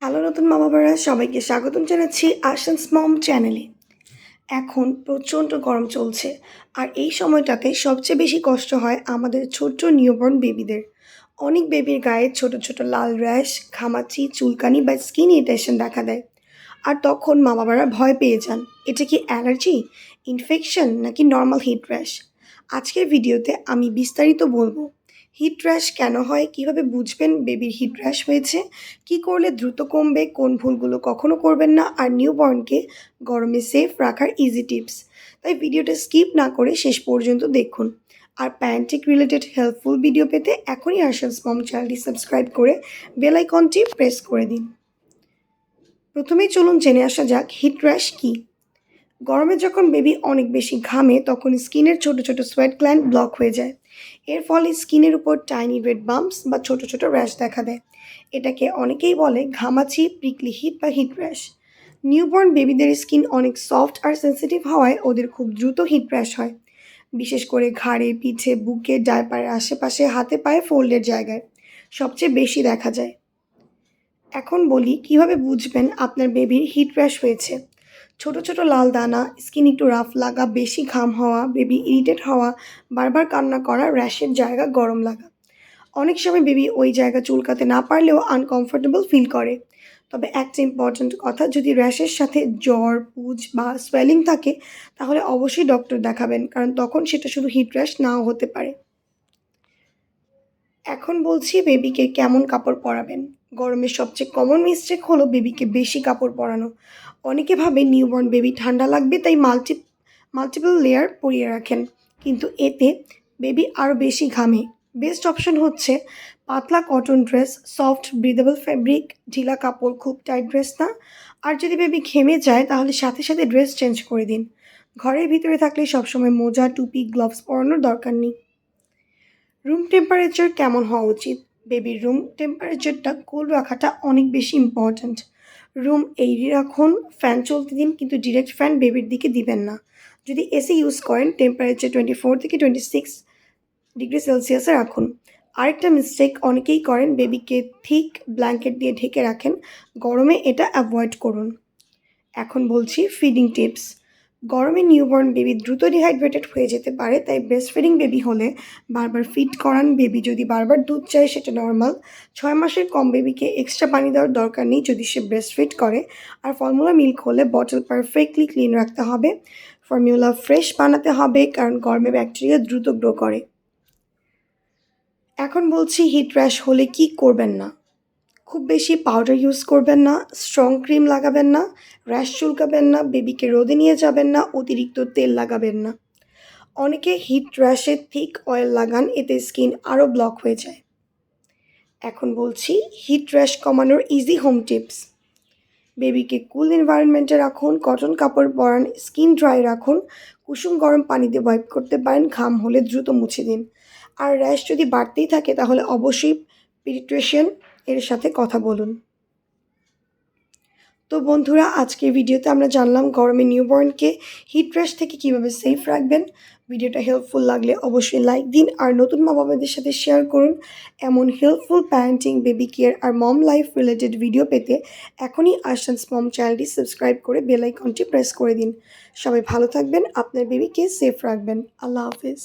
Hello নতুন মা-বাবারা সবাইকে স্বাগতম জানাচ্ছি আশান্স মম চ্যানেলে। এখন প্রচণ্ড গরম চলছে আর এই সময়টাতে সবচেয়ে বেশি কষ্ট হয় আমাদের ছোট্ট নিউবর্ন বেবিদের। অনেক বেবির গায়ে ছোট ছোট লাল র্যাশ, ঘামাচি, চুলকানি বা স্কিন ইরিটেশন দেখা দেয়। আর তখন মা-বাবারা ভয় পেয়ে যান। এটা কি অ্যালার্জি, ইনফেকশন নাকি নর্মাল হিট র্যাশ? আজকের ভিডিওতে আমি বিস্তারিত বলবো। হিট র্যাশ কেন হয়, কিভাবে বুঝবেন বেবির হিট র্যাশ হয়েছে, কি করলে দ্রুত কমবে, কোন ভুলগুলো কখনো করবেন না, আর নিউবর্নকে গরমে সেফ রাখার ইজি টিপস। তাই ভিডিওটা স্কিপ না করে শেষ পর্যন্ত দেখুন। আর প্যারেন্টিং রিলেটেড হেল্পফুল ভিডিও পেতে এখনই আশান্স মম চ্যানেলটি সাবস্ক্রাইব করে বেল আইকনটি প্রেস করে দিন। প্রথমেই চলুন জেনে আসা যাক হিট র্যাশ কী। গরমে যখন বেবি অনেক বেশি ঘামে তখন স্কিনের ছোট ছোট সোয়েট গ্ল্যান্ড ব্লক হয়ে যায়। এর ফলে স্কিনের উপর টাইনি রেড বাম্পস বা ছোট ছোট র্যাশ দেখা দেয়। এটাকে অনেকেই বলে ঘামাচি, প্রিকলি হিট বা হিট র্যাশ। নিউবর্ন বেবিদের স্কিন অনেক সফট আর সেন্সিটিভ হওয়ায় ওদের খুব দ্রুত হিট র্যাশ হয়, বিশেষ করে ঘাড়ে, পিঠে, বুকে, ডায়পারের আশেপাশে, হাতে পায়ে ফোল্ডের জায়গায় সবচেয়ে বেশি দেখা যায়। এখন বলি কিভাবে বুঝবেন আপনার বেবির হিট র্যাশ হয়েছে। ছোট ছোট লাল দানা, স্কিন একটু রাফ লাগা, বেশি ঘাম হওয়া, বেবি ইরিটেট হওয়া, বারবার কান্না করা, র্যাশের জায়গা গরম লাগা। অনেক সময় বেবি ওই জায়গা চুলকাতে না পারলেও আনকমফোর্টেবল ফিল করে। তবে একটা ইম্পর্ট্যান্ট কথা, যদি র্যাশের সাথে জ্বর, পুজ বা সোয়েলিং থাকে তাহলে অবশ্যই ডক্টর দেখাবেন, কারণ তখন সেটা শুধু হিট র্যাশ নাও হতে পারে। এখন বলছি বেবিকে কেমন কাপড় পরাবেন। গরমের সবচেয়ে কমন মিস্টেক হলো বেবিকে বেশি কাপড় পরানো। অনেকে ভাবে নিউবর্ন বেবি ঠান্ডা লাগবে তাই মাল্টিপল লেয়ার পরিয়ে রাখেন, কিন্তু এতে বেবি আরও বেশি ঘামে। বেস্ট অপশন হচ্ছে পাতলা cotton dress, soft breathable fabric, ঢিলা কাপড়, খুব টাইট ড্রেস না। আর যদি বেবি ঘেমে যায় তাহলে সাথে সাথে ড্রেস চেঞ্জ করে দিন। ঘরের ভিতরে থাকলে সবসময় মোজা, টুপি, গ্লাভস পরানোর দরকার নেই। রুম টেম্পারেচার কেমন হওয়া উচিত? বেবির রুম টেম্পারেচারটা কুল রাখাটা অনেক বেশি ইম্পর্ট্যান্ট। রুম এইরি রাখুন, ফ্যান চলতে দিন, কিন্তু ডিরেক্ট ফ্যান বেবির দিকে দিবেন না। যদি এসি ইউজ করেন টেম্পারেচার 24 থেকে 26 ডিগ্রি সেলসিয়াসে রাখুন। আরেকটা মিস্টেক অনেকেই করেন, বেবিকে থিক ব্ল্যাঙ্কেট দিয়ে ঢেকে রাখেন। গরমে এটা অ্যাভয়েড করুন। এখন বলছি ফিডিং টিপস। গরমে নিউবর্ন বেবি দ্রুত ডিহাইড্রেটেড হয়ে যেতে পারে, তাই ব্রেস্ট ফিডিং বেবি হলে বারবার ফিড করান। বেবি যদি বারবার দুধ চায় সেটা নর্মাল। 6 মাসের কম বেবিকে এক্সট্রা পানি দেওয়ার দরকার নেই যদি সে ব্রেস্ট ফিড করে। আর ফর্মুলা মিল্ক হলে বটল পারফেক্টলি ক্লিন রাখতে হবে। ফর্মুলা ফ্রেশ বানাতে হবে, কারণ গরমে ব্যাকটেরিয়া দ্রুত গ্রো করে। এখন বলছি হিট র্যাশ হলে কি করবেন না। খুব বেশি পাউডার ইউজ করবেন না, স্ট্রং ক্রিম লাগাবেন না, র্যাশ চুলকাবেন না, বেবিকে রোদে নিয়ে যাবেন না, অতিরিক্ত তেল লাগাবেন না। অনেকে হিট র্যাশে থিক অয়েল লাগান, এতে স্কিন আরও ব্লক হয়ে যায়। এখন বলছি হিট র্যাশ কমানোর ইজি হোম টিপস। বেবিকে কুল এনভায়রনমেন্টে রাখুন, কটন কাপড় পরান, স্কিন ড্রাই রাখুন, কুসুম গরম পানি দিয়ে ওয়াইপ করতে পারেন, ঘাম হলে দ্রুত মুছে দিন। আর র্যাশ যদি বাড়তেই থাকে তাহলে অবশ্যই পিডিয়াট্রিশিয়ান এর সাথে কথা বলুন। তো বন্ধুরা, আজকের ভিডিওতে আমরা জানলাম গরমে নিউবর্নকে হিট র্যাশ থেকে কীভাবে সেফ রাখবেন। ভিডিওটা হেল্পফুল লাগলে অবশ্যই লাইক দিন আর নতুন মা বাবাদের সাথে শেয়ার করুন। এমন হেল্পফুল প্যারেন্টিং, বেবি কেয়ার আর মম লাইফ রিলেটেড ভিডিও পেতে এখনই আশান্স মম চ্যানেলটি সাবস্ক্রাইব করে বেল আইকনটি প্রেস করে দিন। সবাই ভালো থাকবেন, আপনার বেবিকে সেফ রাখবেন। আল্লাহ হাফিজ।